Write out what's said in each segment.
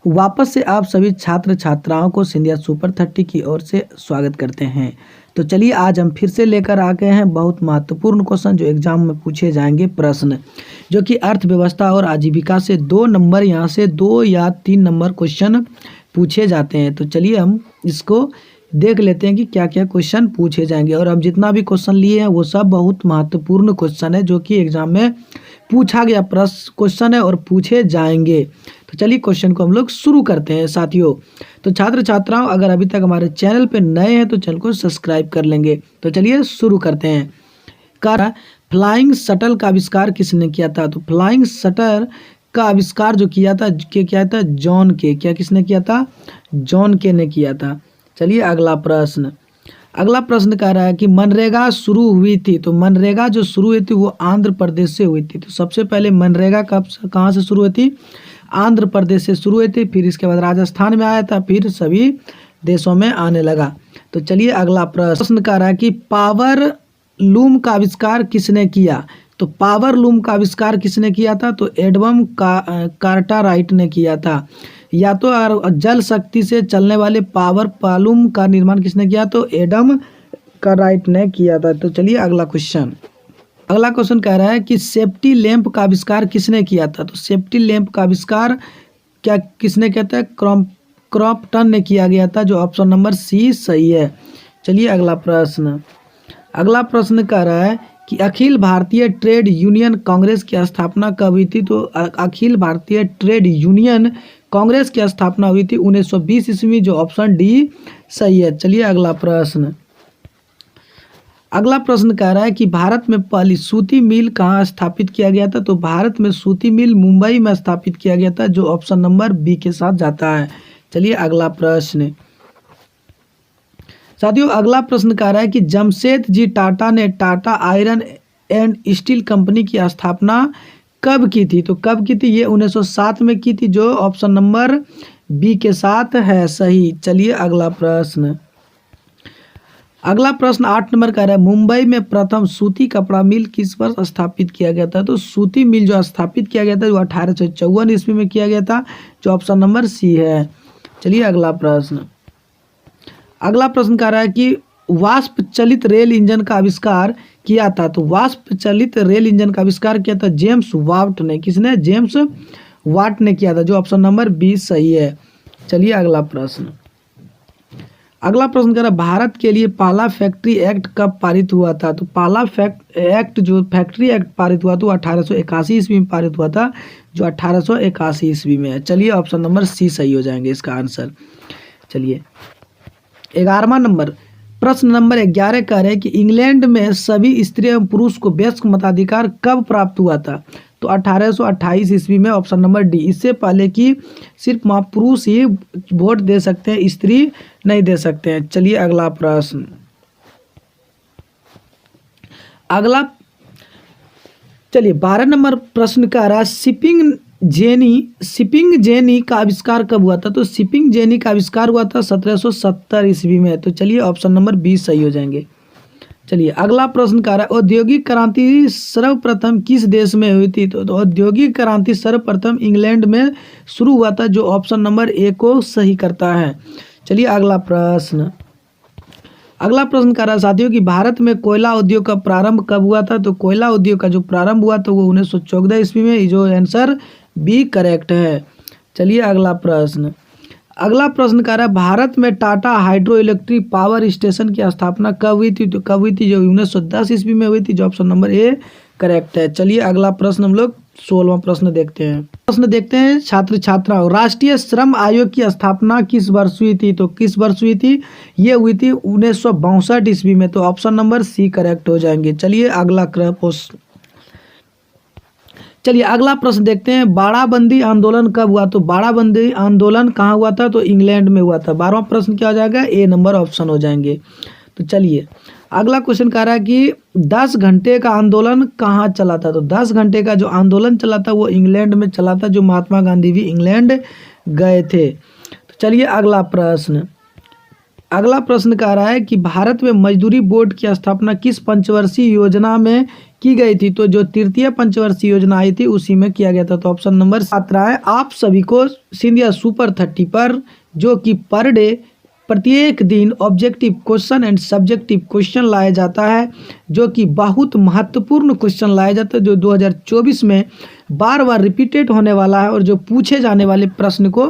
वापस से आप सभी छात्र छात्राओं को सिंधिया सुपर 30 की ओर से स्वागत करते हैं। तो चलिए आज हम फिर से लेकर आ गए हैं बहुत महत्वपूर्ण क्वेश्चन जो एग्जाम में पूछे जाएंगे प्रश्न, जो कि अर्थव्यवस्था और आजीविका से 2 नंबर यहाँ से 2 या 3 नंबर क्वेश्चन पूछे जाते हैं। तो चलिए हम इसको देख लेते हैं कि क्या क्या क्वेश्चन पूछे जाएंगे। और हम जितना भी क्वेश्चन लिए हैं वो सब बहुत महत्वपूर्ण क्वेश्चन है जो कि एग्जाम में पूछा गया प्रश्न क्वेश्चन है और पूछे जाएंगे। तो चलिए क्वेश्चन को हम लोग शुरू करते हैं साथियों। तो छात्र छात्राओं अगर अभी तक हमारे चैनल पे नए हैं तो चैनल को सब्सक्राइब कर लेंगे। तो चलिए शुरू करते हैं। फ्लाइंग शटल का आविष्कार किसने किया था? तो फ्लाइंग शटल का आविष्कार जो किया था क्या था? जॉन के। क्या किसने किया था? जॉन के ने किया था। चलिए अगला प्रश्न कह रहा है कि मनरेगा शुरू हुई थी। तो मनरेगा जो शुरू हुई थी वो आंध्र प्रदेश से हुई थी। तो सबसे पहले मनरेगा कहाँ से शुरू हुई थी? आंध्र प्रदेश से शुरू हुई थी, फिर इसके बाद राजस्थान में आया था, फिर सभी देशों में आने लगा। तो चलिए अगला प्रश्न कह रहा है कि पावर लूम का आविष्कार किसने किया? तो पावर लूम का आविष्कार किसने किया था? तो एडम कार्टराइट ने किया था। या तो जल शक्ति से चलने वाले पावर पालूम का निर्माण किसने किया? तो एडम कार्टराइट ने किया था। तो चलिए अगला क्वेश्चन कह रहा है कि सेफ्टी लैंप का आविष्कार किसने किया था? तो सेफ्टी लैंप का आविष्कार क्या किसने किया था? क्रॉम्पटन ने किया गया था, जो ऑप्शन नंबर सी सही है। चलिए अगला प्रश्न कह रहा है कि अखिल भारतीय ट्रेड यूनियन कांग्रेस की स्थापना कब हुई थी? तो अखिल भारतीय ट्रेड यूनियन कांग्रेस की स्थापना हुई थी 1920 ईस्वी, जो ऑप्शन डी सही है। चलिए अगला प्रश्न कह रहा है कि भारत में पहली सूती मिल कहाँ स्थापित किया गया था? तो भारत में सूती मिल मुंबई में स्थापित किया गया था, जो ऑप्शन नंबर बी के साथ जाता है। चलिए अगला प्रश्न साथियों कह रहा है कि जमशेदजी टाटा ने Tata iron and steel company की स्थापना कब की थी? तो कब की थी? ये 1907 में की थी, जो ऑप्शन नंबर बी के साथ है सही। चलिए अगला प्रश्न 8 नंबर कह रहा है मुंबई में प्रथम सूती कपड़ा मिल किस वर्ष स्थापित किया गया था? तो सूती मिल जो स्थापित किया गया था वो 1854 ईस्वी में किया गया था, जो ऑप्शन नंबर सी है। चलिए अगला प्रश्न कह रहा है कि वाष्प चलित रेल इंजन का आविष्कार किया था। तो वाष्प चलित रेल इंजन का आविष्कार किया था जेम्स वाट ने। किसने? जेम्स वाट ने किया था, जो ऑप्शन नंबर 20 सही है। चलिए अगला प्रश्न कह रहा है भारत के लिए पहला फैक्ट्री एक्ट कब पारित हुआ था? तो पहला फैक्ट्री एक्ट पारित हुआ था 1881 ईस्वी में पारित हुआ था, जो 1881 ईस्वी में है। चलिए ऑप्शन नंबर सी सही हो जाएंगे इसका आंसर। चलिए 11वां प्रश्न नंबर 11 कह रहे हैं कि इंग्लैंड में सभी स्त्री एवं पुरुष को वयस्क मताधिकार कब प्राप्त हुआ था? तो 1828 ईस्वी में, ऑप्शन नंबर डी। इससे पहले कि सिर्फ पुरुष ही वोट दे सकते हैं, स्त्री नहीं दे सकते हैं। चलिए अगला प्रश्न चलिए 12 नंबर प्रश्न कह रहा है शिपिंग जेनी का आविष्कार कब हुआ था? तो शिपिंग जेनी का आविष्कार हुआ था 1770 ईस्वी में। तो चलिए ऑप्शन नंबर 20 सही हो जाएंगे। चलिए अगला प्रश्न कह रहा है औद्योगिक क्रांति सर्वप्रथम किस देश में हुई थी? तो औद्योगिक क्रांति सर्वप्रथम इंग्लैंड में शुरू हुआ था, जो ऑप्शन नंबर ए को सही करता है। चलिए अगला प्रश्न कह रहा है साथियों कि भारत में कोयला उद्योग का प्रारंभ कब हुआ था? तो कोयला उद्योग का जो प्रारंभ हुआ था वो 1914 ईस्वी में, जो आंसर बी करेक्ट है। चलिए अगला प्रश्न कह रहा है भारत में Tata hydro electric power station की स्थापना कब हुई थी? तो कब हुई थी? जो 1910 ईस्वी में हुई थी, जो ऑप्शन नंबर ए करेक्ट है। चलिए अगला प्रश्न हम लोग 16वां प्रश्न देखते हैं। छात्र छात्राओं राष्ट्रीय श्रम आयोग की स्थापना किस वर्ष हुई थी? तो किस वर्ष हुई थी? ये हुई थी 1962 ईस्वी में, तो ऑप्शन नंबर सी करेक्ट हो जाएंगे। चलिए अगला प्रश्न देखते हैं बाड़ाबंदी आंदोलन कब हुआ? तो बाड़ाबंदी आंदोलन कहाँ हुआ था? तो इंग्लैंड में हुआ था। 12वां प्रश्न क्या हो जाएगा? ए नंबर ऑप्शन हो जाएंगे। तो चलिए अगला क्वेश्चन कह रहा है कि 10 घंटे का आंदोलन कहाँ चला था? तो 10 घंटे का जो आंदोलन चला था वो इंग्लैंड में चला था, जो महात्मा गांधी भी इंग्लैंड गए थे। तो चलिए अगला प्रश्न कह रहा है कि भारत में मजदूरी बोर्ड की स्थापना किस पंचवर्षीय योजना में की गई थी, तो जो तृतीय पंचवर्षीय योजना आई थी उसी में किया गया था। तो ऑप्शन नंबर 17 है। आप सभी को सिंधिया सुपर 30 पर, जो कि पर डे प्रत्येक दिन objective question and subjective question लाया जाता है, जो कि बहुत महत्वपूर्ण क्वेश्चन लाया जाता है, जो 2024 में बार बार रिपीटेड होने वाला है और जो पूछे जाने वाले प्रश्न को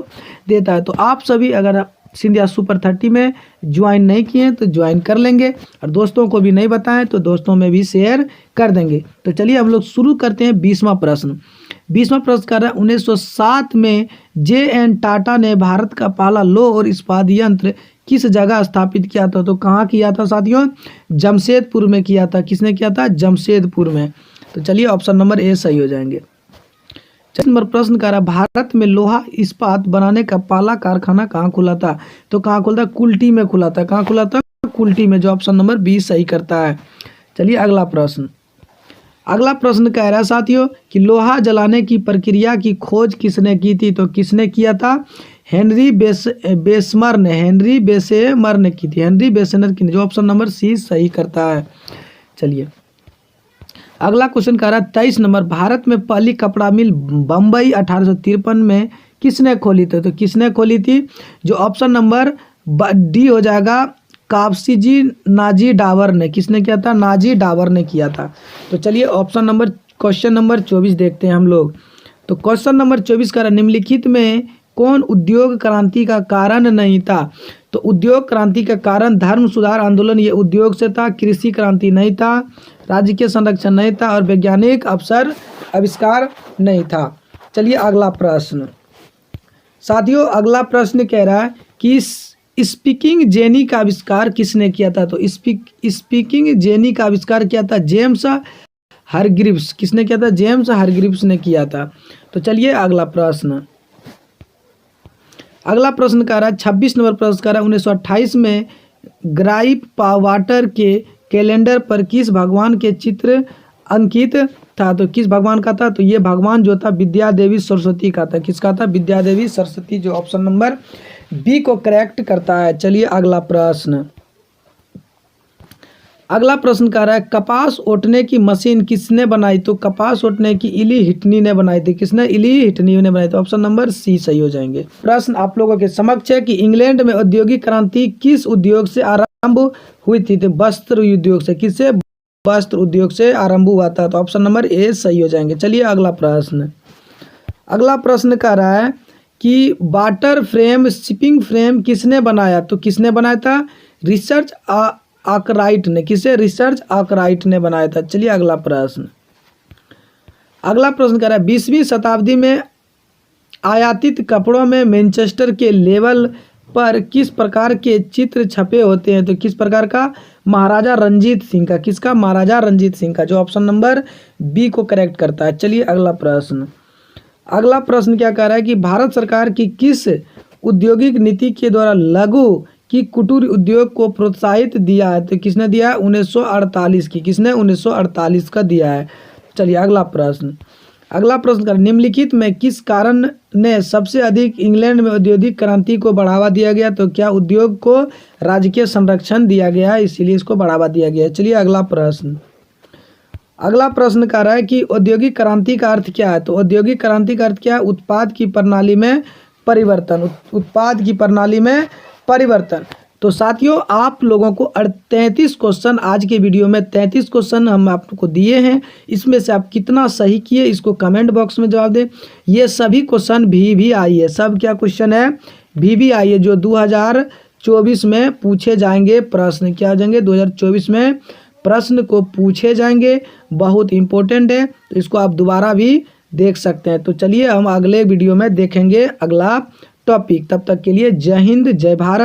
देता है। तो आप सभी अगर सिंधिया सुपर 30 में ज्वाइन नहीं किए हैं तो ज्वाइन कर लेंगे, और दोस्तों को भी नहीं बताएं तो दोस्तों में भी शेयर कर देंगे। तो चलिए हम लोग शुरू करते हैं 20वां प्रश्न। 20वां प्रश्न कर रहा है 1907 में JN टाटा ने भारत का पहला लौह और इस्पात यंत्र किस जगह स्थापित किया था? तो कहाँ किया था साथियों? जमशेदपुर में किया था। किसने किया था? जमशेदपुर में। तो चलिए ऑप्शन नंबर ए सही हो जाएंगे। नंबर प्रश्न कर रहा है भारत में लोहा इस्पात बनाने का पहला कारखाना कहाँ खुला था? तो कहाँ खुला था? कुल्टी में खुला था। कहाँ खुला था? कुल्टी में, जो ऑप्शन नंबर बी सही करता है। चलिए अगला प्रश्न। अगला प्रश्न कह रहा है साथियों कि लोहा जलाने की प्रक्रिया की खोज किसने की थी? तो किसने किया था? हेनरी बेसमर ने की थी। हेनरी बेसमर की, जो ऑप्शन नंबर सी सही करता है। चलिए अगला क्वेश्चन कह रहा है 23 नंबर, भारत में पहली कपड़ा मिल बम्बई 1853 में किसने खोली थी? तो किसने खोली थी? जो ऑप्शन नंबर डी हो जाएगा, कापसीजी नाजी डावर ने। किसने किया था? नाजी डावर ने किया था। तो चलिए ऑप्शन नंबर क्वेश्चन नंबर 24 देखते हैं हम लोग। तो क्वेश्चन नंबर 24 का निम्नलिखित में कौन उद्योग क्रांति का कारण नहीं था? तो उद्योग क्रांति का कारण धर्म सुधार आंदोलन, ये उद्योग से था। कृषि क्रांति नहीं था, राज्य के संरक्षण नहीं था, और वैज्ञानिक आविष्कार नहीं था। चलिए अगला प्रश्न साथियों। अगला प्रश्न कह रहा है कि स्पीकिंग जेनी का आविष्कार किसने किया था? तो स्पीकिंग जेनी का आविष्कार किया था जेम्स हरग्रीव्स। किसने किया था? जेम्स हरग्रीव्स ने किया था। तो चलिए अगला प्रश्न। अगला प्रश्न कह रहा है 26 नंबर प्रश्न कह रहा है 1928 में ग्राइप पावाटर के कैलेंडर पर किस भगवान के चित्र अंकित था? तो किस भगवान का था? तो ये भगवान जो था विद्या देवी सरस्वती का था। किसका था? विद्या देवी सरस्वती, जो ऑप्शन नंबर बी को करेक्ट करता है। चलिए अगला प्रश्न। अगला प्रश्न कह रहा है कपास ओटने की मशीन किसने बनाई? तो कपास ओटने की इली हिटनी ने बनाई थी। किसने? इली हिटनी ने बनाई थी। ऑप्शन नंबर सी सही हो जाएंगे। प्रश्न आप लोगों के समक्ष है कि इंग्लैंड में औद्योगिक क्रांति किस उद्योग से आरंभ हुई थी? तो वस्त्र उद्योग से। किससे? वस्त्र उद्योग से आरंभ हुआ था। तो ऑप्शन नंबर ए सही हो जाएंगे। चलिए अगला प्रश्न। अगला प्रश्न कह रहा है कि वाटर फ्रेम शिपिंग फ्रेम किसने बनाया? तो किसने बनाया था? रिचर्ड आर्कराइट ने। किसे? रिचर्ड आर्कराइट ने बनाया था। चलिए अगला प्रश्न। अगला प्रश्न कह रहा है 20वीं शताब्दी में आयातित कपड़ों में मैनचेस्टर के लेवल पर किस प्रकार के चित्र छपे होते हैं? तो किस प्रकार का? महाराजा रंजीत सिंह का। किसका? महाराजा रंजीत सिंह का, जो ऑप्शन नंबर बी को करेक्ट करता है। चलिए अगला प्रश्न। अगला प्रश्न क्या कह रहा है कि भारत सरकार की किस औद्योगिक नीति के द्वारा लघु की कुटीर उद्योग को प्रोत्साहित दिया है? तो किसने दिया है? 1948 की। किसने? 1948 का दिया है। चलिए अगला प्रश्न। अगला प्रश्न कर निम्नलिखित में किस कारण ने सबसे अधिक इंग्लैंड में औद्योगिक क्रांति को बढ़ावा दिया गया? तो क्या उद्योग को राजकीय संरक्षण दिया गया है, इसीलिए इसको बढ़ावा दिया गया है। चलिए अगला प्रश्न। अगला प्रश्न कह रहा है कि औद्योगिक क्रांति का अर्थ क्या है? तो औद्योगिक क्रांति का अर्थ क्या है? उत्पाद की प्रणाली में परिवर्तन। उत्पाद की प्रणाली में परिवर्तन। तो साथियों आप लोगों को 33 क्वेश्चन आज के वीडियो में 33 क्वेश्चन हम आपको दिए हैं। इसमें से आप कितना सही किए इसको कमेंट बॉक्स में जवाब दें। ये सभी क्वेश्चन भी आई है। सब क्या क्वेश्चन है? भी आई है, जो 2024 में पूछे जाएंगे प्रश्न। क्या हो जाएंगे? 2024 में प्रश्न को पूछे जाएंगे। बहुत इंपॉर्टेंट है, तो इसको आप दोबारा भी देख सकते हैं। तो चलिए हम अगले वीडियो में देखेंगे अगला टॉपिक। तब तक के लिए जय हिंद, जय भारत।